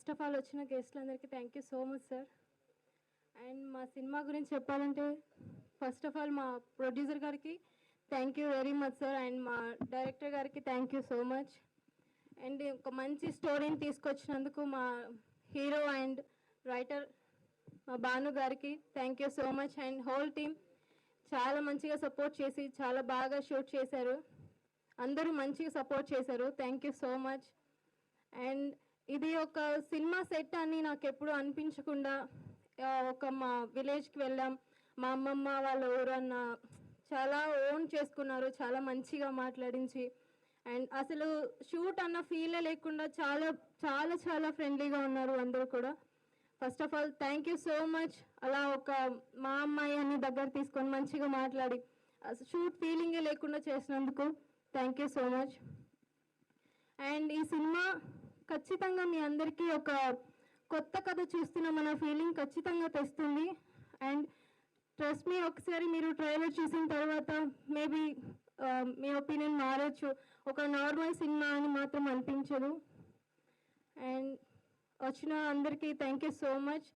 First of all వచ్చిన గెస్ట్లందరికీ thank you so much sir. And మా సినిమా గురించి చెప్పాలంటే ఫస్ట్ ఆఫ్ ఆల్ మా ప్రొడ్యూసర్ గారికి thank you very much sir. And మా డైరెక్టర్ గారికి thank you so much. And ఒక మంచి స్టోరీని తీసుకొచ్చినందుకు మా హీరో అండ్ రైటర్ మా భాను గారికి thank you so much. And whole team చాలా మంచిగా సపోర్ట్ చేసి చాలా బాగా షూట్ చేశారు. అందరూ మంచిగా సపోర్ట్ చేశారు. Thank you so much. And ఇది ఒక సినిమా సెట్ అని నాకు ఎప్పుడు అనిపించకుండా ఒక మా విలేజ్కి వెళ్ళాం. మా అమ్మమ్మ వాళ్ళ ఊరన్న చాలా ఓన్ చేసుకున్నారు, చాలా మంచిగా మాట్లాడించి. అండ్ అసలు షూట్ అన్న ఫీలే లేకుండా చాలా చాలా చాలా ఫ్రెండ్లీగా ఉన్నారు అందరూ కూడా. First of all thank you so much. అలా ఒక మా అమ్మాయి అని దగ్గర తీసుకొని మంచిగా మాట్లాడి షూట్ ఫీలింగే లేకుండా చేసినందుకు thank you so much. And ఈ సినిమా ఖచ్చితంగా మీ అందరికీ ఒక కొత్త కథ చూస్తున్న మన ఫీలింగ్ ఖచ్చితంగా తెస్తుంది. అండ్ ట్రస్ట్ మీ, ఒకసారి మీరు ట్రైలర్ చూసిన తర్వాత మేబీ మీ ఒపీనియన్ మారచ్చు. ఒక నార్మల్ సినిమా అని మాత్రం అనిపించదు. అండ్ వచ్చిన అందరికీ థ్యాంక్ యూ సో మచ్.